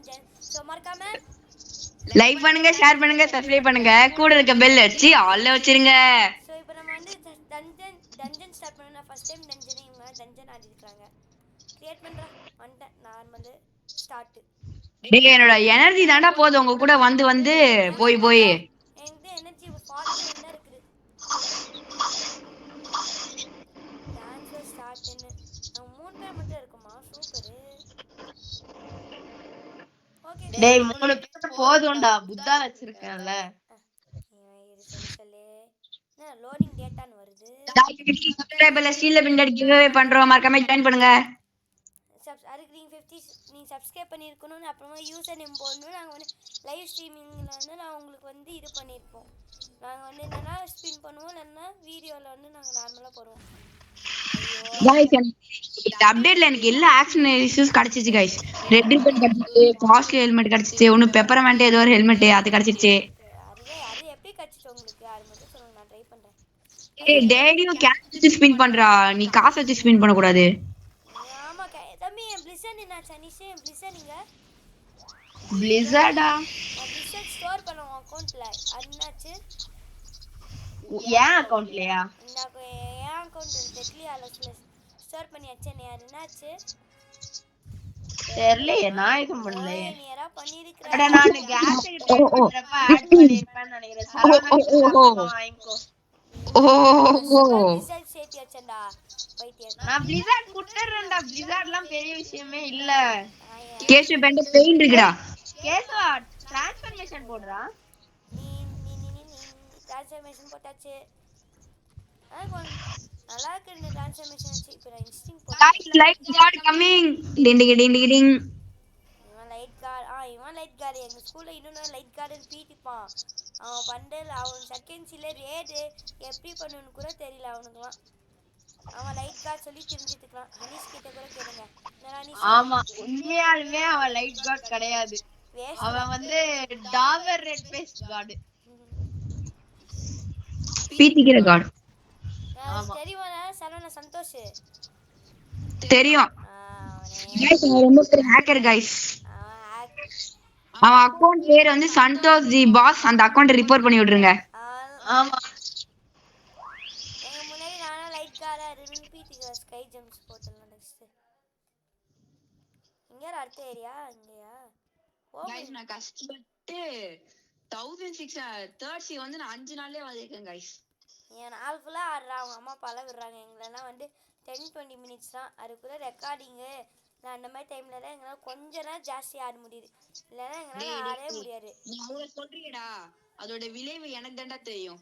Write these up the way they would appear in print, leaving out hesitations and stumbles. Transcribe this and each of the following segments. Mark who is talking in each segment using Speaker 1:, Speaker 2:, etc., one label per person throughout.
Speaker 1: Dungeon. So மறக்காம
Speaker 2: like பண்ணுங்க, share பண்ணுங்க, சப்ஸ்கிரைப் பண்ணுங்க, கூட இருக்க பெல் அடிச்சு ஆல்ல வச்சிருங்க.
Speaker 1: ஸோ இப்போ நம்ம வந்து டஞ்சன் ஸ்டார்ட் பண்ண ஃபர்ஸ்ட் டைம் டஞ்சனே இவங்க டஞ்சன் ஆடி இருக்காங்க. கிரியேட் பண்ணுறா வந்துட்டேன். Normal start.
Speaker 2: டேய் என்னோட எனர்ஜி தாண்டா போகுது உங்க கூட வந்து வந்து போய் போய்.
Speaker 1: என்கிட்ட எனர்ஜி 41 தான் இருக்குது. டான்ஸ் ஸ்டார்ட்னு நம்ம 3 பேர் மட்டும் இருக்குமா? சூப்பரு. ஓகே
Speaker 3: டேய் 3 பேர் போதும்டா, புத்தா வச்சிருக்கேன்ல.
Speaker 1: சொல்லு சொல்லு. என்ன லோடிங் டேட்டான்னு வருது.
Speaker 2: சப்ஸ்கிரைபர்ல ஸ்டீல்ல பின் அடிக்கவே பண்றோம், மறக்காம ஜாயின் பண்ணுங்க.
Speaker 1: அதுக்கு நீங்கள் 50 நீங்கள் சப்ஸ்கிரைப் பண்ணியிருக்கணும்னு அப்புறமா யூசர் நேம் போடணும். நாங்கள் வந்து லைவ் ஸ்ட்ரீமிங்கில் வந்து நான் உங்களுக்கு வந்து இது பண்ணியிருப்போம். நாங்கள் வந்து என்னென்னா ஸ்பின் பண்ணுவோம், இல்லைன்னா வீடியோவில் வந்து நாங்கள் நார்மலாக போடுவோம்.
Speaker 2: அப்டேட்ல எனக்கு எல்லா ஆக்ஷன் இஷ்யூஸ் கிடைச்சிச்சு கைஸ். ரெட் ரிப்பன் கிடைச்சிச்சு, காஸ்ட்லி ஹெல்மெட் கிடைச்சிச்சு, ஒன்னு பெப்பரமெண்ட் ஏதோ ஒரு ஹெல்மெட் அது கிடைச்சிச்சு.
Speaker 1: அது எப்படி கிடைச்சிச்சு உங்களுக்கு? அது மட்டும் சொல்லுங்க, நான் ட்ரை பண்றேன்.
Speaker 2: டெய்லியும் கேஷ் வச்சு ஸ்பின் பண்றா, நீ காசு வச்சு ஸ்பின் பண்ண கூடாது.
Speaker 1: ஆமா தம்பி, என் பிளிஸர்ட் என்னாச்சு? நிஷே என் பிளிஸர்ட் நீங்க
Speaker 3: பிளிஸர்டா
Speaker 1: பிளிஸர்ட் ஸ்டோர் பண்ண உன் அக்கவுண்ட்ல அண்ணாச்சு.
Speaker 3: ஏன் அக்கவுண்ட்லயா?
Speaker 1: இந்த என் அக்கவுண்ட் டெக்லியால ஸ்டோர் பண்ணியாச்சு. நீ என்னாச்சு
Speaker 3: தெரியலையே, நான் எதுவும் பண்ணலையே.
Speaker 1: நீ யாரா பண்ணிருக்கற?
Speaker 3: அட நான் கேஸ் ட்ரை பண்றப்ப ஆட் பண்ணிருப்பேன்னு நினைக்கிறேன். சரவணா வாங்கிக்கோ.
Speaker 1: பிளிஸர்ட் சேத்தி வச்சேன்டா பைத்தியம்.
Speaker 3: நான் பிளிஸர்ட் குட்டறேன்டா. பிளிஸர்ட்லாம் பெரிய விஷயமே இல்ல.
Speaker 2: கேஷு பெண்ட பெயின் இருக்குடா.
Speaker 3: கேசவா ட்ரான்ஸ்ஃபர்மேஷன் போடுறா.
Speaker 1: நீ ட்ரான்ஸ்ஃபர்மேஷன் போட்டாச்சு. நல்லா இருக்கு இந்த ட்ரான்ஸ்ஃபர்மேஷன் ஆச்சு. இப்போ நான் இன்ஸ்டிங் போட்டேன்.
Speaker 2: Light card coming. டிங் டிங் டிங் டிங்.
Speaker 1: இவன் லைட் கார்டு. இவன் லைட் கார்டு. எங்க ஸ்கூல்ல இன்னொரு லைட் கார்டுன்னு பீட்டிப்பான். அவன் பண்டல் அவன் செகண்ட்ஸில் ரேடு எப்படி பண்ணணும்னு கூட தெரியல அவனுக்குலாம். அவன் லைட் கார்டு சொல்லி தெரிஞ்சுட்டுக்கலாம். ஹனிஷ் கிட்ட கூட கேளுங்க.
Speaker 3: ஆமா, உண்மையாலுமே அவன் லைட் கார்டு கிடையாது. அவன் வந்து டாவர் ரெட் பேஸ் கார்டு.
Speaker 2: பீத்திக்கிற கார்டு.
Speaker 1: தெரியுமா சரவண சந்தோஷ்?
Speaker 2: தெரியும். गाइस அவன் ரொம்ப பெரிய ஹேக்கர் गाइस. அவன் அக்கவுண்ட் பேர் வந்து சந்தோஷ் தி பாஸ். அந்த அக்கவுண்ட் ரிப்போர்ட் பண்ணி விட்டுருங்க.
Speaker 3: ஆமா,
Speaker 1: எங்க முன்னாடி நானா லைட் கார்டா இருந்து பீட்டிக்கு ஸ்கை ஜம்ப்ஸ் போட்டுலாம் நெக்ஸ்ட். இங்க அடுத்த ஏரியா இங்கயா?
Speaker 2: गाइस நான் கஷ்டப்பட்டு 1630 வந்து நான் 5 நாள்லயே வந்திருக்கேன் गाइस.
Speaker 1: ஏன் நாள் ஃபுல்லா ஆடுறா. அவங்க அம்மா அப்பா எல்லாம் விடுறாங்க. எங்களெல்லாம் வந்து 10-20 மினிட்ஸ் தான். அதுக்குள்ள ரெக்கார்டிங்கு நான் அந்த மாதிரி டைம்ல தான் எங்களால் கொஞ்சம் நேரம் ஜாஸ்தி ஆட முடியுது. இல்லைன்னா எங்களால் ஆடவே முடியாது.
Speaker 2: நீ அவ்வளோ சொல்றீடா, அதோட விளைவு எனக்கு தாண்டா தெரியும்.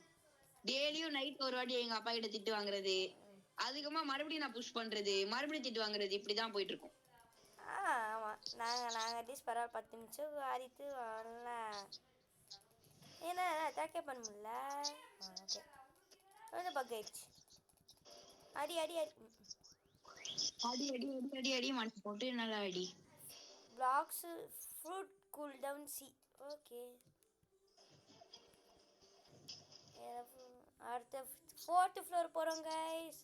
Speaker 2: டெய்லியும் நைட் ஒரு வாட்டி எங்க அப்பா கிட்ட திட்டு வாங்குறது, அதுக்கப்புறமா மறுபடியும் நான் புஷ் பண்றது, மறுபடியும் திட்டு வாங்குறது, இப்படிதான் போயிட்டு இருக்கும்.
Speaker 1: ஆமாம், நாங்கள் அட்லீஸ்ட் பரவாயில்ல 10 நிமிஷம் ஆடிட்டு வரலாம். ஏன்னா அட்டாக்கே பண்ண முடியல. ஓகே, கொஞ்சம் பக் ஆயிடுச்சு. அடி அடி அடி
Speaker 2: அடி அடி அடி அடி அடி மண் போட்டு நல்லா அடி.
Speaker 1: பிளாக்ஸ் ஃப்ரூட் கூல் டவுன் சி. ஓகே, அடுத்த 4th floor போறோம் गाइस.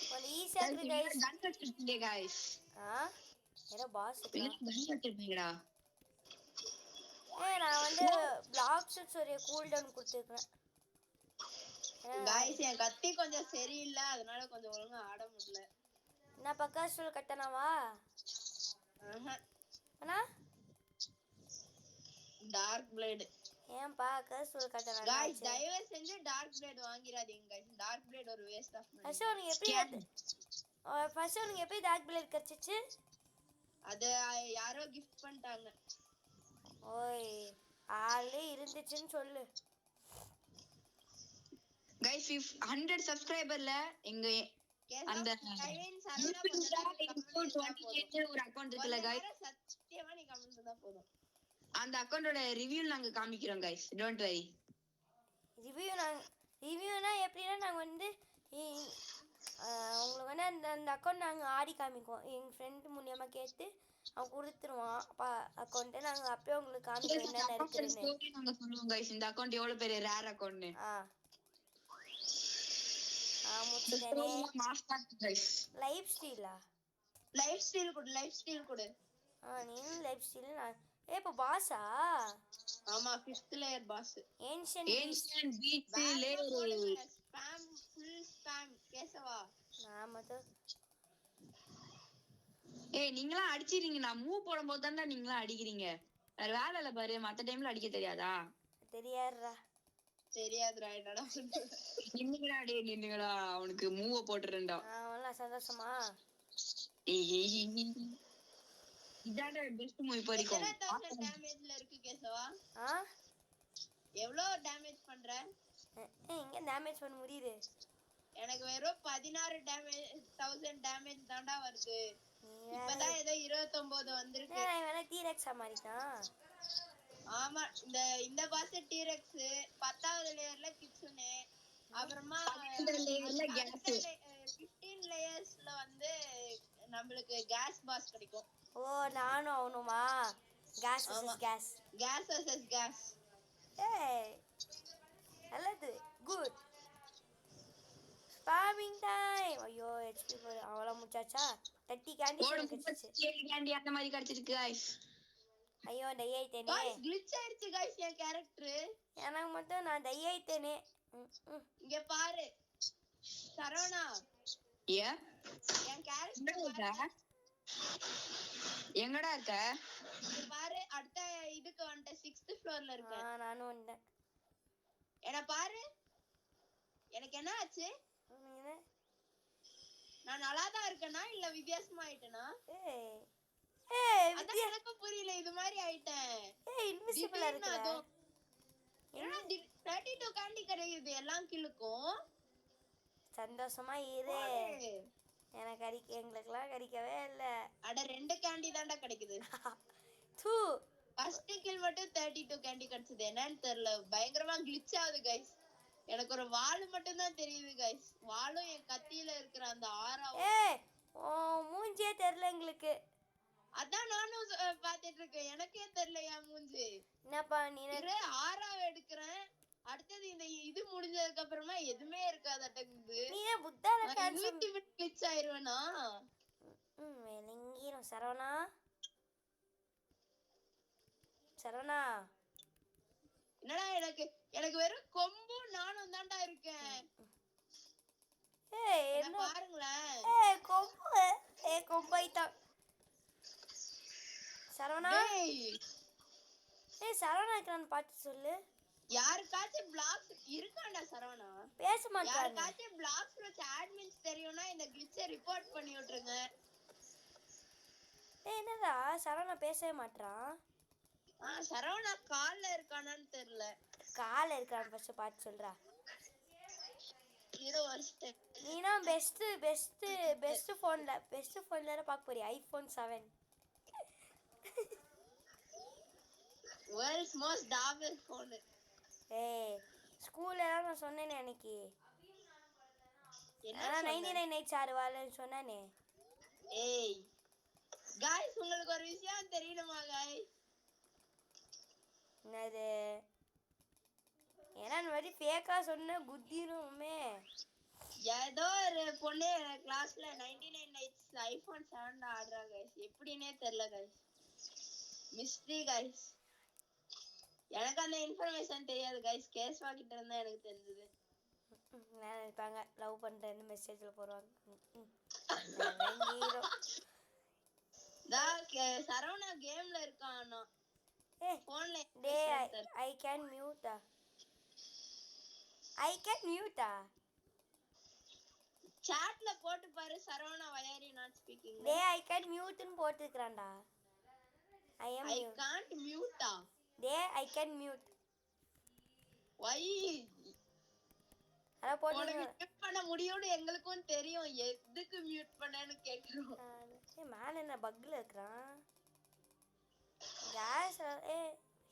Speaker 1: கொஞ்சம் ஈஸியா இருக்கு गाइस.
Speaker 2: கன் வச்சிருக்கீங்க गाइस.
Speaker 1: ஏதோ பாஸ்
Speaker 2: கன் வச்சிருக்கீங்கடா.
Speaker 1: நான் வந்து பிளாக்ஸ் ஒரு கூல் டவுன் கொடுத்துருக்கேன்
Speaker 3: गाइस. என் கத்தி கொஞ்சம் சரியில்லை, அதனால கொஞ்சம் ஒழுங்கா ஆட முடியல.
Speaker 1: நான் பக்காஸ்டல் கட்டனவா? அண்ணா
Speaker 3: டார்க் பிளேட்.
Speaker 1: ஏன்பா கர்சல் கட்டனா?
Speaker 3: गाइस தயவு செஞ்சு டார்க் பிளேட் வாங்கிராதீங்க गाइस. டார்க் பிளேட் ஒரு வேஸ்ட் ஆஃப் மணி.
Speaker 1: ஃபர்ஸ்ட் உனக்கு எப்படி டார்க் பிளேட் கிடைச்சிச்சு?
Speaker 3: அது யாரோ gift பண்ணிட்டாங்க.
Speaker 1: ஓய், ஆளே இருந்துச்சுன்னு சொல்லு
Speaker 2: गाइस. 100 சப்ஸ்கிரைபர்ல எங்க அந்த
Speaker 3: கைவின் சரவணா கொஞ்சம்
Speaker 2: ஒரு அக்கவுண்ட் இருக்குல गाइस.
Speaker 3: சத்தியமா நீ கமெண்ட் பண்ணா போதும்.
Speaker 2: அந்த அக்கவுண்டோட ரிவ்யூ நாங்க காமிக்கிறோம் गाइस. Don't worry.
Speaker 1: ரிவ்யூனா எப்படின்னா நாங்க வந்து உங்களுக்கு வந்து அந்த அக்கவுண்ட் நாங்கள் ஆடி காமிக்குவோம். எங்கள் ஃப்ரெண்டு மூலியமாக கேட்டு அவன் கொடுத்துருவான் அக்கௌண்ட்டை. நாங்கள் அப்பயே உங்களுக்கு காமிப்போம் என்னென்ன இருக்குதுன்னு.
Speaker 2: நாங்கள் சொல்லுவோம் गाइस இந்த அக்கவுண்ட் எவ்வளோ பெரிய ரேர் அக்கவுண்ட்னு.
Speaker 1: முடிச்சிட்டேனே. லைவ் ஸ்ட்ரீலா?
Speaker 3: லைஃப் ஸ்டைல் கொடு
Speaker 1: நீனும் லைஃப் ஸ்டைல் நான் இப்போ பாஸா
Speaker 3: ஆமா 5th layer pass
Speaker 2: ancient beasts layer
Speaker 3: spam full spam கேசவா
Speaker 1: நான் மட்டும்
Speaker 2: ஏய் நீங்களா அடிச்சிரீங்க நான் மூவ் போடும்போது தான்டா நீங்களா அடிக்கிறீங்க வேற வேலை இல்ல பாரு மத்த டைம்ல அடிக்க தெரியாதா
Speaker 3: தெரியாதுடா என்னடா
Speaker 2: நின்னுங்கடா டேய் நின்னுங்கடா அவனுக்கு மூவ போட்டுறேன்டா
Speaker 1: அவன்லாம் சந்தோஷமா
Speaker 2: இதான்டா பெஸ்ட் மூவ் இப்போ வரைக்கும்
Speaker 3: 1000 டேமேஜ்ல இருக்கு கேசவா எவ்வளவு டேமேஜ் பண்ற
Speaker 1: இங்க டேமேஜ் பண்ண முடியுது
Speaker 3: எனக்கு வெறும் 16 டேமேஜ் 1000 டேமேஜ் தான்டா வருது இப்பதான் ஏதோ 29 வந்திருக்கு
Speaker 1: வேணா டீரெக்ஸா மாறிட்டான்
Speaker 3: ஆமா இந்த பாஸ் டீரெக்ஸ் 10வது லேயர்ல கிட்சுனே அப்புறமா 15 லேயர்ஸ்ல வந்து நம்மளுக்கு கேஸ் பாஸ் கிடைக்கும்
Speaker 1: ஓ நானும் அவனுமா கேஸ் வெர்சஸ்
Speaker 3: கேஸ்
Speaker 1: ஏய் நல்லது குட் ஸ்பாமிங் டைம் ஐயோ ஹெச்பி அவ்வளோ முடிச்சாச்சா 30 கேண்டி கிடைச்சிச்சு
Speaker 2: கேண்டி அந்த மாதிரி கிடைச்சிருக்கு गाइस
Speaker 1: ஐயோ டை ஆயிட்டேனே
Speaker 3: glitch ஆயிடுச்சு गाइस என் கேரக்டர்
Speaker 1: எனக்கு மட்டும் நான் டை ஆயிட்டேனே
Speaker 3: இங்க பாரு சரவணா என் கேரக்டர்
Speaker 2: எங்கடா இருக்க
Speaker 3: இங்க பாரு அடுத்த இதுக்கு வந்து 6th ஃப்ளோர்ல இருக்கேன்
Speaker 1: நானும் வந்தேன்
Speaker 3: என்ன பாரு எனக்கு என்ன ஆச்சு நான் நல்லா தான் இருக்கேனா இல்ல வித்தியாசமா ஆயிட்டேனா அதான் எனக்கு புரியல இது மாதிரி ஆயிட்டேன்
Speaker 1: இன்விசிபிளா இருக்கற
Speaker 3: என்ன 32 கேண்டி கிடைக்குது எல்லாம் கில்லுக்கும்
Speaker 1: சந்தோஷமா இரு எனக்கு எங்களுக்குலாம் கிடைக்கவே இல்ல
Speaker 3: அட 2 கேண்டி தான்டா கிடைக்குது
Speaker 1: தூ
Speaker 3: ஃபர்ஸ்ட் கில் மட்டும் 32 கேண்டி கிடைச்சது என்னன்னு தெரியல பயங்கரமா கிளிட்ச் ஆகுது गाइस எனக்கு ஒரு வாள் மட்டும் தான் தெரியுது गाइस வாளும் என் கத்தியில இருக்கிற அந்த ஆறாவும்
Speaker 1: ஓ மூஞ்சியே தெரியல உங்களுக்கு
Speaker 3: அதான் நானும் பாத்துட்டு இருக்கேன் எனக்கே தெரியல என் மூஞ்சி
Speaker 1: என்னப்பா நீ
Speaker 3: ஆறாவை எடுக்கிறேன் அடுத்தது இந்த இது முடிஞ்சதுக்கு அப்புறமா எதுவுமே இருக்காதட்டங்குது
Speaker 1: நீ புத்தால
Speaker 3: கிளிட்ச் ஆயிருவேனா
Speaker 1: வெலங்கிரும் சரவணா
Speaker 3: என்னடா எனக்கு வெறும் கொம்பு நானும் தான்டா இருக்கேன்
Speaker 1: என்ன
Speaker 3: பாருங்களேன்
Speaker 1: கொம்பாயிட்டா சரவணா சரவணா இருக்கான்னு பார்த்து சொல்லு
Speaker 3: யாருக்காச்சும் பிளாக்ஸ் இருக்காண்டா சரவணா
Speaker 1: பேச மாட்டாங்க
Speaker 3: யாருக்காச்சும் பிளாக்ஸ் வச்சு அட்மின்ஸ் தெரியும்னா இந்த கிளிட்சை ரிப்போர்ட் பண்ணி விட்டுருங்க
Speaker 1: என்னடா சரவணா பேசவே மாட்டான்
Speaker 3: சரவணா கால்ல இருக்கானான்னு தெரியல
Speaker 1: கால்ல இருக்கான்னு ஃபர்ஸ்ட் பார்த்து சொல்றா
Speaker 3: இது ஒரு ஸ்டெப்
Speaker 1: நீனா பெஸ்ட் ஃபோன்ல பார்க்க போறியா ஐபோன் 7
Speaker 3: வேர்ல்ட்ஸ் மோஸ்ட் டாவல் ஃபோன்
Speaker 1: ஸ்கூல்ல நான் சொன்னேனே அன்னைக்கு என்ன 99 நைட்ஸ் ஆடுவாள்னு சொன்னானே
Speaker 3: गाइस உங்களுக்கு ஒரு விஷயம் தெரியணுமா गाइस
Speaker 1: என்னது ஏன்னா மாதிரி ஃபேக்கா சொன்ன குத்திருமே
Speaker 3: ஏதோ ஒரு பொண்ணு கிளாஸ்ல 99 நைட்ஸ் ஐபோன் 7 ஆடுறா गाइस எப்படினே தெரியல गाइस மிஸ்ட்ரி गाइस எனக்கு அந்த இன்ஃபர்மேஷன் தெரியாது गाइस கேஸ்வா கிட்ட இருந்தா எனக்கு தெரிஞ்சது
Speaker 1: நான் நினைப்பாங்க லவ் பண்றேன்னு மெசேஜ்ல போடுவாங்க
Speaker 3: சரவணா கேம்ல இருக்கானா போன்ல
Speaker 1: I can mute
Speaker 3: chatல போட்டு பாரு Saravana why are you not speaking
Speaker 1: I can mute ன்னு போட்டுக்கறான்டா I
Speaker 3: can't mute
Speaker 1: I can mute
Speaker 3: why
Speaker 1: அத போட்டு
Speaker 3: மியூட் பண்ண முடியும்னு எங்களுக்கும் தெரியும் எதுக்கு மியூட் பண்ணேன்னு கேக்குறோம்
Speaker 1: மேன் என்ன பக்ல இருக்கறான் guys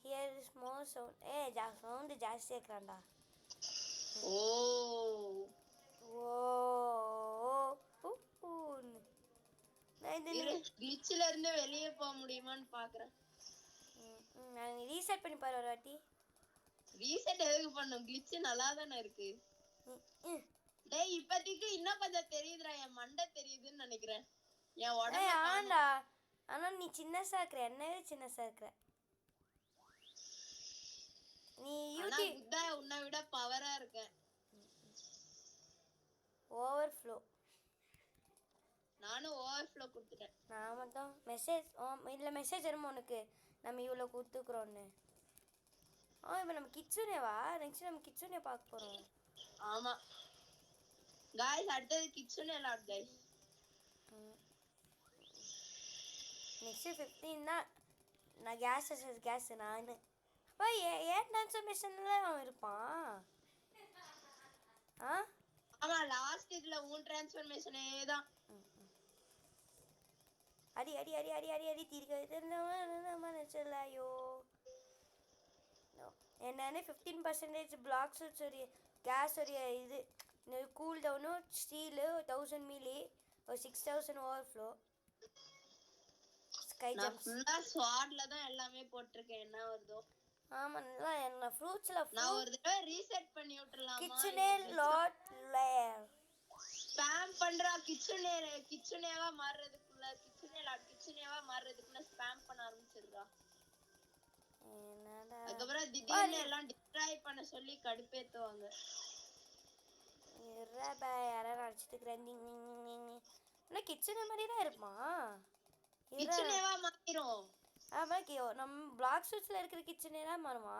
Speaker 1: here is more sound sound ஜாஸ்தியா இருக்கறான்டா நான்
Speaker 3: கிளிட்ச்ல இருந்து வெளிய போக முடியுமான்னு பாக்குறேன்
Speaker 1: நான் ரீசெட் பண்ணி பாரு ஒரு வாட்டி
Speaker 3: ரீசெட் எதுக்கு பண்ணும் கிளிட்ச் நல்லா தானே இருக்கு டேய் இப்போதைக்கு இன்னும் கொஞ்சம் தெரியுதுடா என் மண்டை தெரியுதுன்னு நினைக்கிறேன் என்
Speaker 1: ஏய்
Speaker 3: உடம்ப காணும்.
Speaker 1: ஆண்டா, ஆனா நீ சின்னசா இருக்கிற, என்னவே சின்னசா இருக்கிற. நீ
Speaker 3: ஆனா
Speaker 1: யூடியூப்
Speaker 3: புத்தா உன்னை விட பவரா இருக்கேன்.
Speaker 1: ஓவர்ஃப்ளோ.
Speaker 3: நானும் ஓவர்ஃப்ளோ கொடுத்துட்டேன்.
Speaker 1: நான் மட்டும் மெசேஜ் இதில் மெசேஜ் வருமா உனக்கு, நம்ம இவ்வளோ கொடுத்துக்குறோன்னு? இப்போ நம்ம கிட்ஸுனேவா, நெக்ஸ்ட் நம்ம கிட்ஸுனே பார்க்க போகிறோம்.
Speaker 3: ஆமா காய்ஸ், அடுத்தது கிட்சனே லாட் காய்ஸ்.
Speaker 1: நெக்ஸ்ட்டு 15 தான். நான் கேஸ் நான் அப்பா ஏன் ட்ரான்ஸ்ஃபர்மேஷனில் அவன் இருப்பான். ஆ
Speaker 3: ஆமா லாஸ்ட் இதுல உன் டிரான்ஸ்ஃபர்மேஷனே தான்.
Speaker 1: அடி அடி அடி அடி அடி அடி தீர்க்க மனசில்லையோ. என்னன்னு 15% பிளாக்ஸ் ஒரு கேஸ் ஒரு இது கூல் டவுனும் ஸ்டீலு 1000 மில்லி ஒரு 6000 ஓவர்ஃப்ளோ ஸ்கை
Speaker 3: நான்
Speaker 1: ஜம்ப்ஸ்.
Speaker 3: ஃபுல்லா ஸ்வாட்ல தான் எல்லாமே போட்டிருக்கேன். என்ன வருதோ.
Speaker 1: ஆமா நல்லா என்ன ஃப்ரூட்ஸ்ல
Speaker 3: நான் ஒரு தடவை ரீசெட் பண்ணி விட்டுறலாமா?
Speaker 1: கிச்சனே லாட் லேயர்
Speaker 3: ஸ்பாம் பண்றா. கிச்சனேவா மாறுறதுக்குள்ள கிச்சனேவா மாறுறதுக்குள்ள ஸ்பாம் பண்ண ஆரம்பிச்சிடுறா.
Speaker 1: என்னடா
Speaker 3: அதுக்கப்புறம் திடீர்னு எல்லாம் டிஸ்ட்ராய் பண்ண சொல்லி கடுப்பேத்துவாங்க.
Speaker 1: இருப்பா யாரும் அடிச்சிட்டு இருக்கிறேன். ஆனால் கிச்சனே மாதிரி தான் இருப்பான்.
Speaker 3: கிச்சனேவா மாத்திரும்.
Speaker 1: நம்ம பிளாக் ஷூட்ஸ்ல இருக்கிற கிச்சனே தான் மாறுமா?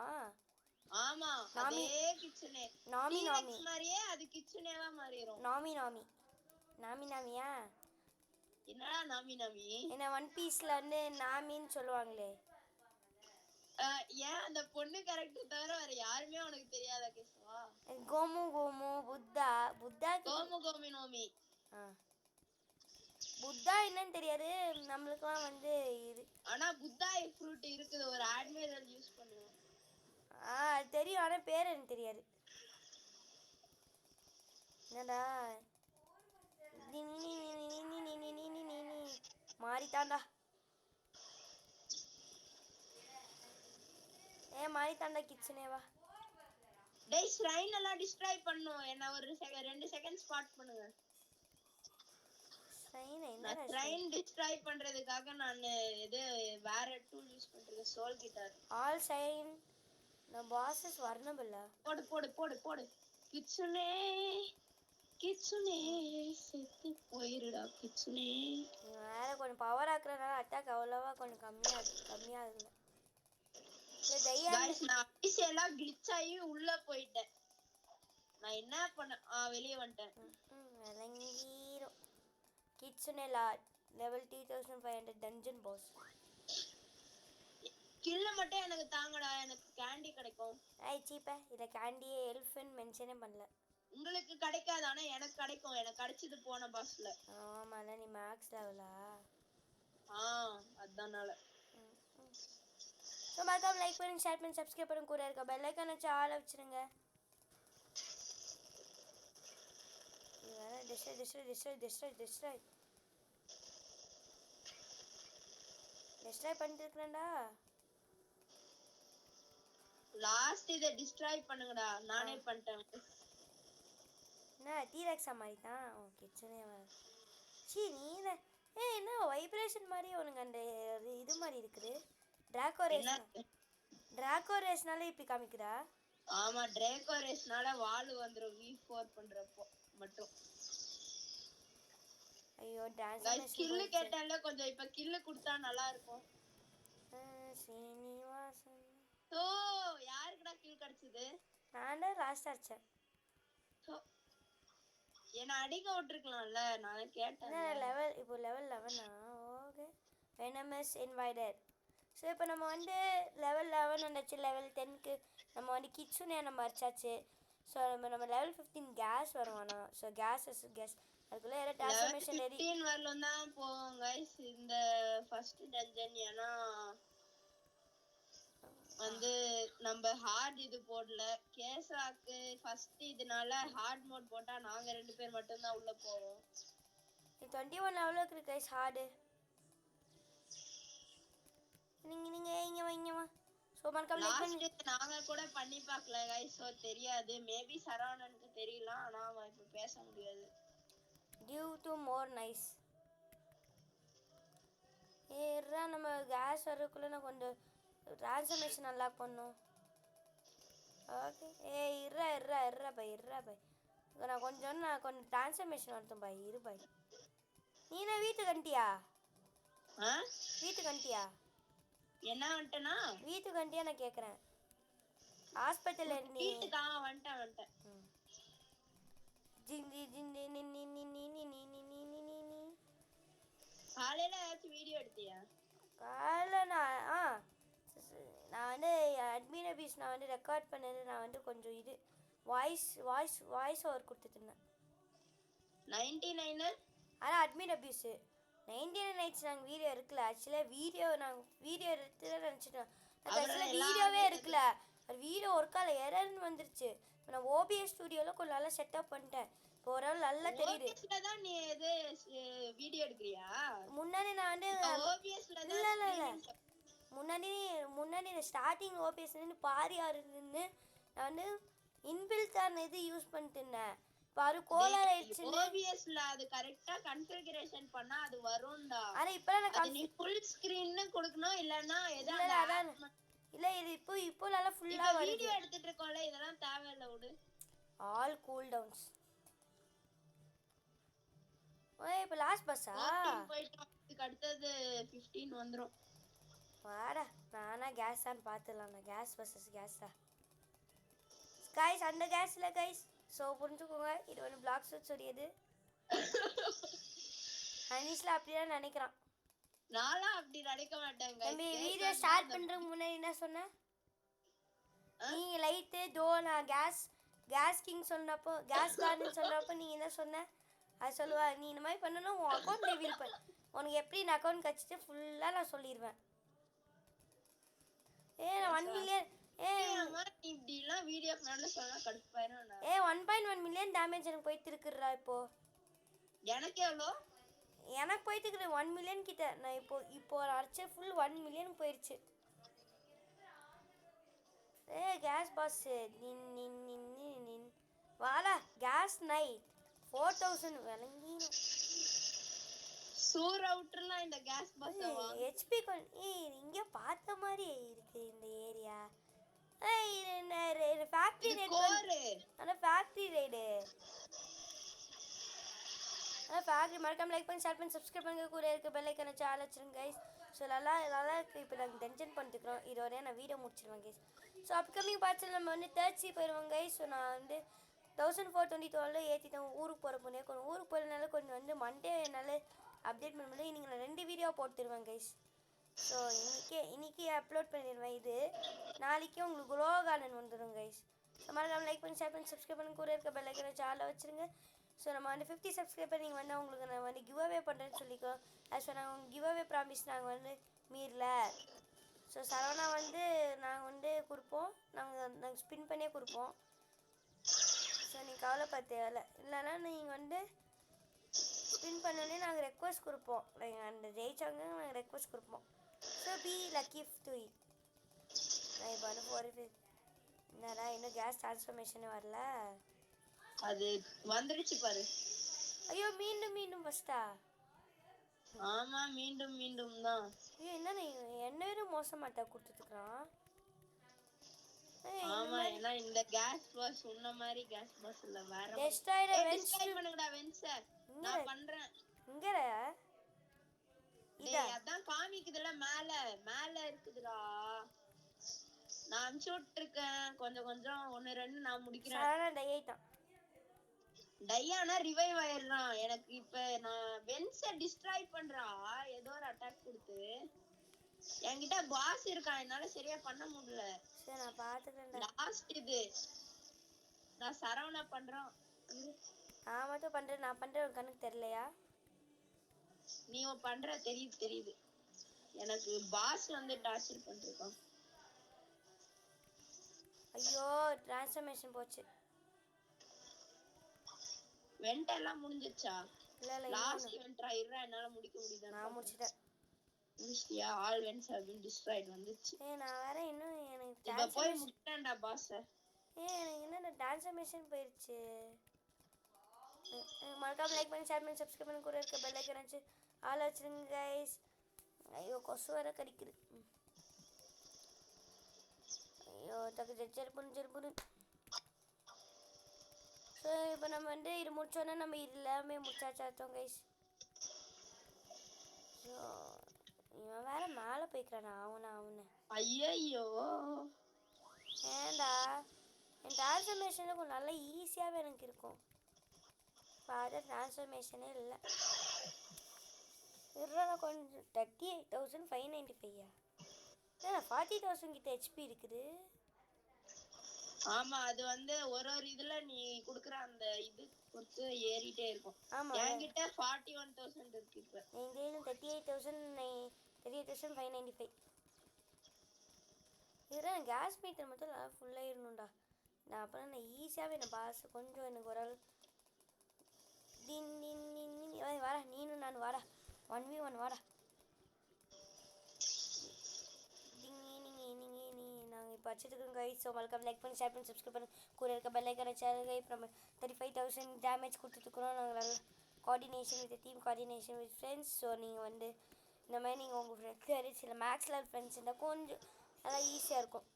Speaker 3: ஆமா அதே கிச்சனே
Speaker 1: நாமி நாமி
Speaker 3: மாதிரியே அது கிச்சனேவா மாறிரும்.
Speaker 1: நாமியா
Speaker 3: என்னடா நாமி
Speaker 1: என்ன ஒன் பீஸ்ல வந்து நாமின்னு சொல்லுவாங்களே.
Speaker 3: ஏன் அந்த பொண்ணு கேரக்டர் தவிர வேற யாருமே உனக்கு தெரியாதா கேசவா?
Speaker 1: கோமு புத்தா
Speaker 3: கோமி நோமி.
Speaker 1: புத்தா என்னன்னு தெரியாது நம்மளுக்குலாம் வந்து இது.
Speaker 3: ஆனா புத்தா ஃப்ரூட் இருக்குது, ஒரு அட்மிரல் யூஸ் பண்ணுவோம்.
Speaker 1: அது தெரியும், ஆனா பேர் எனக்கு தெரியாது. என்னடா மாறித்தாண்டா மாறித்தாண்டா கிச்சனேவா.
Speaker 3: டேய் ஸ்ரைன் எல்லாம் டிஸ்ட்ராய் பண்ணும். என்ன ஒரு 2 செகண்ட் ஸ்பாட் பண்ணுங்க. ஸ்ரைன் டிஸ்ட்ராய் பண்றதுக்காக நான் இது வேற டூல் யூஸ் பண்றது, soul guitar.
Speaker 1: All sign the bosses வர்ணபில்ல.
Speaker 3: போடு கிச்சனே செத்து போயிருடா கிச்சனே.
Speaker 1: வேற கொஞ்சம் பவர் ஆக்குறதுனால அட்டாக் அவ்வளவா கொஞ்சம் கம்மியாகுது.
Speaker 3: गाइस நான் ஐசியெல்லாம் கிளிட்ச் ஆகி உள்ள போயிட்டேன். நான் என்ன பண்ண வெளிய வந்துட்டேன்.
Speaker 1: விளங்கிரும். கிட்ஸ்னே லாட் லெவல் 2500 டஞ்சன் பாஸ்.
Speaker 3: கில்ல மட்டும் எனக்கு தாங்கடா, எனக்கு கேண்டி கிடைக்கும்.
Speaker 1: சீப்பா இத கேண்டியே எல்ஃப்னு மென்ஷனே பண்ணல.
Speaker 3: உங்களுக்கு கிடைக்காது, ஆனா எனக்கு கிடைக்கும். எனக்கு கிடைச்சது போன பாஸ்ல.
Speaker 1: ஆமால நீ மேக்ஸ் லெவலா?
Speaker 3: அதனால
Speaker 1: ஸோ மறக்காம லைக் பண்ணி ஷேர் பண்ணி சப்ஸ்கிரைப் பண்ணி கூட இருக்க பெல் ஐக்கானை வச்சு ஆள வச்சிருங்க. இது வேற டிஸ்ட்ராய் பண்ணிட்டு இருக்கேன்டா.
Speaker 3: லாஸ்ட் இத டிஸ்ட்ராய் பண்ணுங்கடா. நானே பண்ணிட்டேன்.
Speaker 1: என்ன டீரெக்ஸா மாதிரி தான். ஓகே சரி நீ என்ன வைப்ரேஷன் மாதிரி உனக்கு அந்த இது மாதிரி இருக்குது. டிராகோ ரேஸ்னால இப்படி காமிக்குதா?
Speaker 3: ஆமா டிராகோ ரேஸ்னால வால் வந்துரும் V4 பண்றப்போ மட்டும்.
Speaker 1: ஐயோ டான்ஸ்
Speaker 3: ஸ்கில் கேட்டால கொஞ்சம் இப்ப கில் கொடுத்தா நல்லா இருக்கும்.
Speaker 1: ஸ்ரீனிவாசன்
Speaker 3: யாருக்குடா கில் கிடைச்சது?
Speaker 1: நான் தான் லாஸ்ட் அடிச்சேன்.
Speaker 3: என்ன அடிக்க விட்டுருக்கலாம்ல, நான் கேட்டேன்.
Speaker 1: லெவல் இப்போ level 11. Okay venomous invited. So இப்போ நம்ம வந்து லெவல் 11 வந்துச்சு. லெவல் 10க்கு நம்ம வந்து கிட்ஸுனே நம்ம அடிச்சாச்சு. ஸோ நம்ம லெவல் 15 கேஸ் வருவானா. ஸோ கேஸ் அதுக்குள்ளே ஏதாவது டிரான்ஸ்ஃபர்மேஷன் ரெடி
Speaker 3: 15 வரலும் தான் போவோம் கைஸ் இந்த ஃபர்ஸ்ட் டஞ்சன். ஏன்னா வந்து நம்ம ஹார்ட் இது போடல. கேசாக்கு ஃபர்ஸ்ட் இதனால ஹார்ட் மோட் போட்டா நாங்க 2 பேர் மட்டும் தான் உள்ள போவோம்.
Speaker 1: 21 லெவலுக்கு இருக்கு கைஸ் ஹார்ட். நீங்க இங்க வா. சோ மறக்காம லைக் பண்ணி
Speaker 3: நாங்க கூட பண்ணி பார்க்கல கைஸ். சோ தெரியாது. மேபி சரவணனுக்கு தெரியல, ஆனா அவன் இப்ப பேச முடியாது.
Speaker 1: due to more nice. ஏறா நம்ம கேஸ் வரக்குள்ளே நான் கொஞ்சம் ட்ரான்ஸ்ஃபர்மேஷன் நல்லா பண்ணும். ஓகே இருறா பை நான் கொஞ்சம் ட்ரான்ஸ்ஃபர்மேஷன் வரட்டும் பை இரு பை. நீ என்ன வீட்டுக்கு வந்துட்டியா? வீட்டுக்கு வந்துட்டியா?
Speaker 3: என்ன வந்துட்டேனா?
Speaker 1: வீட்டுக்கு வந்துட்டியா நான் கேட்குறேன். ஹாஸ்பிட்டலில் நீ
Speaker 3: வீட்டுக்கா? வந்துட்டேன்.
Speaker 1: ஜிந்தி ஜிந்தி நின்னி நின்னி நின்னி நின்னி நின்னி நீ
Speaker 3: காலையில ஏதாச்சும் வீடியோ எடுத்தியா?
Speaker 1: காலைல நான் வந்து அட்மின் அபீஸ் நான் வந்து ரெக்கார்ட் பண்ணது. நான் வந்து கொஞ்சம் இது வாய்ஸ் ஓவர் கொடுத்துட்டு இருந்தேன்.
Speaker 3: 99
Speaker 1: ஆனால் அட்மின் அபியூஸு 99 நைட்ஸ் நாங்கள் வீடியோ இருக்குல்ல. ஆக்சுவலாக வீடியோ எடுத்து நினச்சிட்டோம். ஆக்சுவலாக வீடியோவே இருக்குல்ல. அது வீடியோ ஒர்க்கால எரர்னு வந்துருச்சு. நான் ஓபிஎஸ் ஸ்டுடியோவில் கொஞ்சம் நல்லா செட்டப் பண்ணிட்டேன். இப்போ ஓரளவு நல்லா தெரியுது.
Speaker 3: OBSல தான் நீ இது வீடியோ எடுக்கறியா?
Speaker 1: முன்னாடி நான் வந்து
Speaker 3: OBSல தான்
Speaker 1: இல்லை முன்னாடி ஸ்டார்டிங் ஓபிஎஸ்லேருந்து பாதி ஆறுலேருந்து நான் வந்து இன்பில்டான இது யூஸ் பண்ணிட்டு இருந்தேன். இப்போ அது கோலார் ஆயிடுச்சு.
Speaker 3: OBSல அது கரெக்டா கான்ஃபிகரேஷன் பண்ணா அது வரும்டா.
Speaker 1: ஆனா இப்போ நான்
Speaker 3: நீ ஃபுல் ஸ்கிரீன்னு கொடுக்கணும். இல்லனா
Speaker 1: அதான் இல்லை இது இப்போ நல்லா ஃபுல்லாக வருது.
Speaker 3: வீடியோ எடுத்துட்டு இருக்கோம்ல, இதெல்லாம் தேவையில்லை விடு.
Speaker 1: All cool downs. இப்போ லாஸ்ட் பஸ்ஸா?
Speaker 3: இதுக்கு அடுத்தது 15 வந்துரும்.
Speaker 1: வாடா நானா கேஸ் தான் பார்த்துடலாம். நான் கேஸ் பஸ்ஸஸ் கேஸ் தான் கைஸ். அந்த கேஸில் கைஸ் ஸோ புரிஞ்சுக்கோங்க, இது வந்து பிளாக் ஷூட் சொல்லியது. அனிஷில் அப்படிதான் நினைக்கிறான்.
Speaker 3: நான்லாம் அப்படி நினைக்க மாட்டேன்.
Speaker 1: தம்பி வீடியோ ஸ்டார்ட் பண்ணுறதுக்கு முன்னாடி என்ன சொன்னேன்? நீங்கள் லைட்டு தோ நான் கேஸ் கிங் சொன்னப்போ கேஸ் கார்டுன்னு சொல்கிறப்போ நீங்கள் என்ன சொன்ன? அது சொல்லுவா நீ இந்த மாதிரி பண்ணணும். உன் அக்கௌண்ட் ரிவீல் பண்ண உனக்கு எப்படி நான் அக்கௌண்ட் கழிச்சிட்டு ஃபுல்லாக நான் சொல்லிடுவேன். நான் 1 மில்லியன்
Speaker 3: இப்படிலாம் வீடியோ பண்ணல சொன்னா கடுப்பாயிரும்.
Speaker 1: 1.1 மில்லியன் டேமேஜ் எனக்கு போயிட்டு இருக்குறா. இப்போ
Speaker 3: எனக்கு எவ்வளோ?
Speaker 1: எனக்கு போயிட்டு இருக்குது 1 மில்லியன் கிட்ட. நான் இப்போ அடிச்ச ஃபுல் 1 மில்லியன் போயிடுச்சு. கேஸ் பாஸ் நின் வாடா கேஸ் நைட் 4000 விளங்கிடும்.
Speaker 3: சூர் அவுட்லாம் இந்த கேஸ் பாஸ்
Speaker 1: ஹெச்பி இங்கே பார்த்த மாதிரி இருக்கு இந்த ஏரியா. Factory ride. ஆனால் ஃபேக்டரி ரைடு ஃபேக்டரி மறக்காம லைக் பண்ணி ஷேர் பண்ணி சப்ஸ்கிரைப் பண்ணுங்க. கூட இருக்க பெல் ஐக்கானை சால் வச்சிருங்க கைஸ். ஸோ நல்லா இருக்குது. இப்போ நாங்கள் டென்ஷன் பண்ணிட்டுருக்கோம். இதோடய நான் வீடியோ முடிச்சிடுவேன் கைஸ். ஸோ அப்கமிங் பார்ட்ஸில் நம்ம வந்து 30 போயிடுவோம் கைஸ். ஸோ நான் வந்து 1422 ஏற்றிட்டேன். ஊருக்கு போகிற பொண்ணே கொஞ்சம் ஊருக்கு போகிறதுனால கொஞ்சம் வந்து மண்டே என்னால் அப்டேட் பண்ண முடியல. இன்றைக்கி நான் 2 வீடியோ போட்டுருவேன் கைஸ். ஸோ இன்றைக்கி அப்லோட் பண்ணிடுவேன். இது நாளைக்கே உங்களுக்கு க்ளோ கார்டன் வந்துடும் கைஸ். ஸோ மறக்காம லைக் பண்ணி ஷேர் பண்ணி சப்ஸ்கிரைப் பண்ணி கூட இருக்க பெல் ஐக்கானை சாலில் வச்சுருங்க. ஸோ நம்ம வந்து 50 சப்ஸ்கிரைபர் நீங்கள் வந்து உங்களுக்கு நான் வந்து கிவ் அவே பண்ணுறேன்னு சொல்லிக்கோ. ஸோ நாங்கள் கிவ் அவே ப்ராமிஸ் நாங்கள் வந்து மீறல. ஸோ சரவணா வந்து நாங்கள் வந்து கொடுப்போம். நாங்கள் ஸ்பின் பண்ணியே கொடுப்போம். ஸோ நீங்கள் கவலைப்பட தேவையில்ல. இல்லைன்னா நீங்கள் வந்து ஸ்பின் பண்ணோடனே நாங்கள் ரெக்வஸ்ட் கொடுப்போம். நாங்கள் அந்த ஜெயிச்சவங்க நாங்கள் ரெக்வஸ்ட் கொடுப்போம். So B lucky to it. நான் இப்போ வந்து போகிறது என்னடா இன்னும் கேஸ் ட்ரான்ஸ்ஃபர்மேஷனே வரல.
Speaker 3: அது வந்துருச்சு பாரு.
Speaker 1: ஐயோ மீண்டும் ஃபஸ்ட்டா?
Speaker 3: ஆமா மீண்டும் தான்.
Speaker 1: ஐயோ என்ன வேறு மோசமாட்டா கொடுத்துட்டுருக்கான்.
Speaker 3: ஆமா ஏன்னா இந்த கேஸ் பாஸ் உன்ன மாதிரி கேஸ் பாஸ் இல்ல வேற.
Speaker 1: டெஸ்ட்ராய்ட்
Speaker 3: வென்ஸ் பண்ணுங்கடா வென்ஸ். நான் பண்றேன்.
Speaker 1: இங்கடா
Speaker 3: டேய் அதான் காமிக்குதுல மேல இருக்குதுடா. நான் அன்ஷூட் இருக்கேன். கொஞ்சம் 1 2 நான் முடிக்கிறேன்.
Speaker 1: சாரா டையாயிட்டான்.
Speaker 3: டையானா ரிவைவ் ஆயிடுறான். எனக்கு இப்ப நான் வென்ஸ டிஸ்ட்ராய் பண்றா. ஏதோ ஒரு அட்டாக் கொடுத்து என்கிட்ட பாஸ் இருக்கான். என்னால சரியா பண்ண முடியல.
Speaker 1: சரி நான் பாத்துக்கிறேன்.
Speaker 3: லாஸ்ட் இது நான் சரவணா பண்றேன்.
Speaker 1: நான் மட்டும் பண்றேன். நான் பண்றேன் கண்ணுக்கு தெரியலையா?
Speaker 3: நீ பண்ற தெரியுது. எனக்கு பாஸ் வந்து டார்ச்சர் பண்ணிருக்கான்.
Speaker 1: ஐயோ ட்ரான்ஸ்ஃபர்மேஷன் போச்சு.
Speaker 3: வெண்ட் எல்லாம் முடிஞ்சிச்சா?
Speaker 1: இல்ல
Speaker 3: லாஸ்ட் இவென்ட்ரா இருடா என்னால முடிக்க முடியல.
Speaker 1: நான் முடிச்சிட்டேன்.
Speaker 3: முடிச்சியா? All vents have been destroyed வந்துச்சு.
Speaker 1: நான் வேற இன்னும் எனக்கு
Speaker 3: இப்ப போய் முடிச்சேன்டா பாஸ்.
Speaker 1: எனக்கு என்ன ட்ரான்ஸ்ஃபர்மேஷன் போயிடுச்சு. மறக்காம லைக் பண்ணி ஷேர் பண்ணி சப்ஸ்கிரைப் பண்ணி கூட இருக்க பெல் ஐக்கான் வச்சு ஆல் வச்சிருங்க கைஸ். ஐயோ கொசு வேற கடிக்குது. ஐயோ டக்கு ஜெர்புன்னு. ஸோ இப்போ நம்ம வந்து இது முடிச்சோன்னா நம்ம இது எல்லாமே முடிச்சாச்சாத்தோம் கைஸ். ஸோ இவன் வேற மேலே போய்க்கிறானா அவனை
Speaker 3: ஐயோ
Speaker 1: ஏண்டா என் டிரான்ஸ்ஃபர்மேஷனில் கொஞ்சம் நல்லா ஈஸியாகவே எனக்கு இருக்கும். பார்த்தா டிரான்ஸ்ஃபர்மேஷனே இல்லை. இருறா கொஞ்சம் 38,595 ஏன்னா 40,000 கிட்ட ஹெச்பி இருக்குது.
Speaker 3: ஆமா அது வந்து ஒரு இதுல நீ குடுக்குற அந்த இது பொறுத்து ஏறிட்டே இருக்கும்.
Speaker 1: ஆமா
Speaker 3: என்கிட்ட 41,000 இருக்கு இப்ப.
Speaker 1: எங்கேயும் 38,595. இதுதான் கேஸ் மீட்டர் மட்டும் நல்லா ஃபுல்லாக இருணும்டா. நான் அப்புறம் நான் ஈஸியாகவே நான் பாஸ் கொஞ்சம் எனக்கு ஒரு ஆள் வாடா நீனும் நான் வாடா 1v1 வாடா. நாங்கள் இப்போ வச்சுருக்கோம் கைஸ். ஸோ மறக்காம லைக் பண்ணி ஷேர் பண்ணி சப்ஸ்கிரைப் பண்ணி கூட இருக்க பெல் ஐக்கான சேனல் கை. நம்ம 35,000 டேமேஜ் கொடுத்துருக்குறோம். நாங்கள் நல்லா coordination with team coordination with friends. So நீங்கள் வந்து இந்த மாதிரி நீங்கள் உங்கள் ஃப்ரெண்ட்ஸ் சில மேக்ஸில் ஃப்ரெண்ட்ஸ் இருந்தால் கொஞ்சம் நல்லா ஈஸியாக இருக்கும்.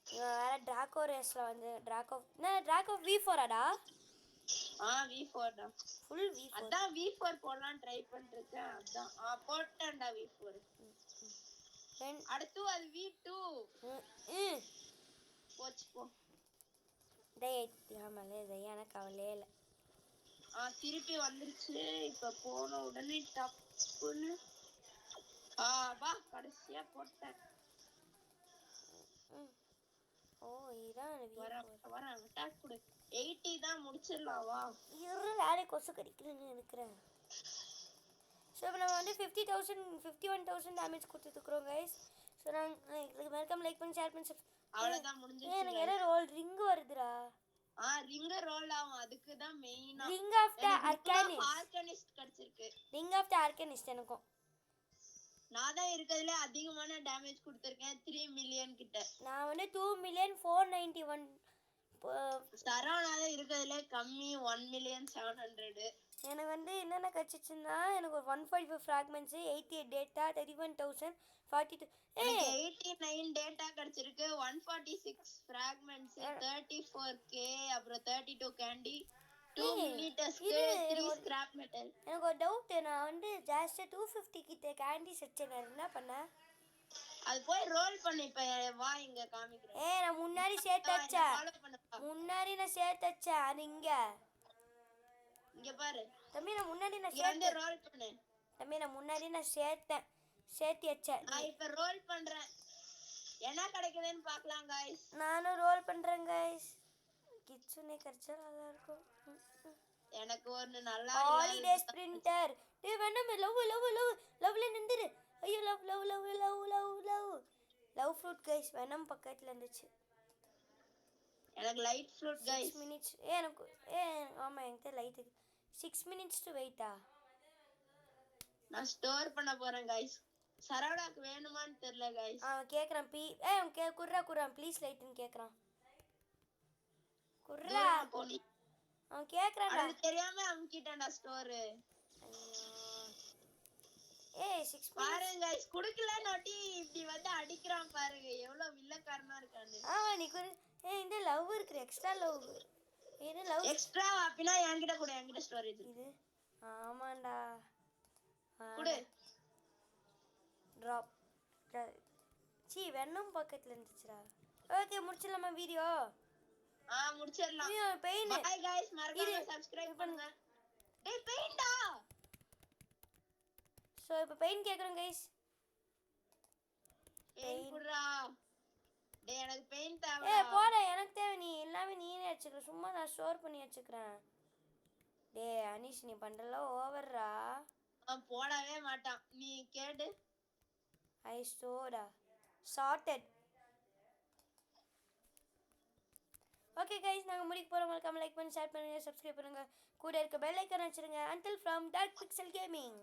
Speaker 1: இவன் வேறு ட்ராக்கோ ரேஸில் வந்து ட்ராக்கோ V4ஆடா?
Speaker 3: V4 தான்.
Speaker 1: Full V4.
Speaker 3: அதான் V4 போடலாம் ட்ரை பண்ணிருக்கேன். அதான் போட்டேன்டா V4. அடுத்து அது V2 போச்சு போ.
Speaker 1: ஆமாலே எனக்கு அவளே இல்லை.
Speaker 3: திருப்பி வந்துருச்சு. இப்ப போன உடனே டப்புன்னு வா கடைசியா போட்டேன்.
Speaker 1: ஓ இதான்
Speaker 3: வரேன் அட்டாக் கொடு. 80 தான் முடிச்சிடலாம் வா.
Speaker 1: வேலை கொசு கடிக்கிறேன்னு நினைக்கிறேன். ஸோ இப்போ நம்ம வந்து 51,000 டேமேஜ் கொடுத்துருக்குறோம் கைஸ். ஸோ நாங்கள் எங்களுக்கு வெல்கம் லைக் பண்ணி ஷேர் பண்ணி
Speaker 3: அவ்வளவுதான் முடிஞ்சிருச்சு.
Speaker 1: எனக்கு என்ன ரோல் ரிங் வருதுடா.
Speaker 3: ரிங் ரோல் ஆகும். அதுக்கு தான் மெயினா
Speaker 1: ரிங் ஆஃப் தி
Speaker 3: ஆர்கனிஸ்ட் கிடைச்சிருக்கு.
Speaker 1: ரிங் ஆஃப் தி ஆர்கனிஸ்ட் எனக்கும்.
Speaker 3: நான் தான் இருக்கிறதுல அதிகமான டேமேஜ் கொடுத்துருக்கேன் 3 மில்லியன் கிட்ட.
Speaker 1: நான் வந்து 2,491,000.
Speaker 3: சரவணா தான் இருக்கிறதுல கம்மி 1,700,000.
Speaker 1: எனக்கு வந்து என்னென்ன கிடச்சிச்சுன்னா எனக்கு ஒரு 145 ஃப்ராக்மெண்ட்ஸு 88 டேட்டா 31,042
Speaker 3: 89 டேட்டா கிடைச்சிருக்கு. 146 ஃப்ராக்மெண்ட்ஸ் 34K அப்புறம் 32 கேண்டி 2 மினிட்டஸ்க்கு 3 ஸ்கிராப் மெட்டல்.
Speaker 1: எனக்கு ஒரு டவுட். நான் வந்து ஜாஸ்ட் 250 கிட்ட கேண்டி செச்சேன். என்ன பண்ண
Speaker 3: அது போய் ரோல் பண்ணி இப்ப வா இங்க காமிக்கிறேன்.
Speaker 1: நான் முன்னாடி சேர்த்தச்சேன். நான் சேர்த்தச்சேன். அது
Speaker 3: இங்க பாரு
Speaker 1: தம்பி. நான் முன்னாடி
Speaker 3: ரோல் பண்ணு
Speaker 1: தம்பி. நான் முன்னாடி சேர்த்தி வச்சேன்.
Speaker 3: நான் இப்ப ரோல் பண்றேன். என்ன கிடைக்குதுன்னு பார்க்கலாம் गाइस.
Speaker 1: நானும் ரோல் பண்றேன் गाइस. கிட்சுனே கர்ச்சா நல்லா இருக்கும்.
Speaker 3: எனக்கு ஒரு நல்லா
Speaker 1: ஹாலிடே ஸ்பிரிண்டர். டேய் வேணாம். லவ்ல நிந்துரு. ஐயோ லவ் ஃப்ரூட் गाइस. வேணாம் பக்கத்துல இருந்துச்சு.
Speaker 3: எனக்கு லைட் ஃப்ரூட் गाइस.
Speaker 1: 6 மினிட்ஸ் எனக்கு ஆமா எனக்கு லைட் 6 மினிட்ஸ் டு வெயிட்டா.
Speaker 3: நான் ஸ்டோர் பண்ண போறேன் गाइस. சரவணாக்கு வேணுமான்னு தெரியல गाइस.
Speaker 1: கேக்குறான் குர்ரா ப்ளீஸ் லைட்னு கேக்குறான். குர்ரா
Speaker 3: போனி
Speaker 1: அவன் கேக்குறான்டா.
Speaker 3: அது தெரியாம அம்கிட்டடா ஸ்டோர்.
Speaker 1: ஐயோ 6
Speaker 3: பாருங்க गाइस குடுக்கல நோட்டி இப்படி வந்து அடிக்குறான் பாருங்க. எவ்வளவு வில்லக்காரனா இருக்கானே.
Speaker 1: நீ இந்த லவ் இருக்கு எக்ஸ்ட்ரா லவ். இது லவ்
Speaker 3: எக்ஸ்ட்ரா அப்படினா என்கிட்ட கூட என்கிட்ட ஸ்டோரேஜ்
Speaker 1: இது. ஆமாண்டா
Speaker 3: குடு.
Speaker 1: டிராப் வெண்ணம் பக்கத்துல இருந்துச்சுடா. ஓகே முடிச்சிடலாமா வீடியோ?
Speaker 3: முடிச்சிடலாம்.
Speaker 1: பெயின்.
Speaker 3: பை गाइस மறக்காம சப்ஸ்கிரைப் பண்ணுங்க. டேய் பெயின்டா.
Speaker 1: சோ இப்போ பெயின் கேக்குறோம் गाइस.
Speaker 3: பெயின் குடுறா. டேய் எனக்கு பெயின் தேவை.
Speaker 1: போடா எனக்கு தேவை. நீ எல்லாமே நீனே வச்சுக்க. சும்மா நான் ஸ்டோர் பண்ணி வச்சுக்கிறேன். டேய் அனிஷ் நீ பண்றல ஓவர்ரா.
Speaker 3: போடவே மாட்டான். நீ கேடு.
Speaker 1: ஐ ஸ்டோர்டா சார்ட்டட். ஓகே गाइस நாங்க முடிக்க போறோம். மறக்காம லைக் பண்ணி ஷேர் பண்ணுங்க சப்ஸ்கிரைப் பண்ணுங்க. கூட இருக்க பெல் ஐகான் வச்சிருங்க. until from dark pixel gaming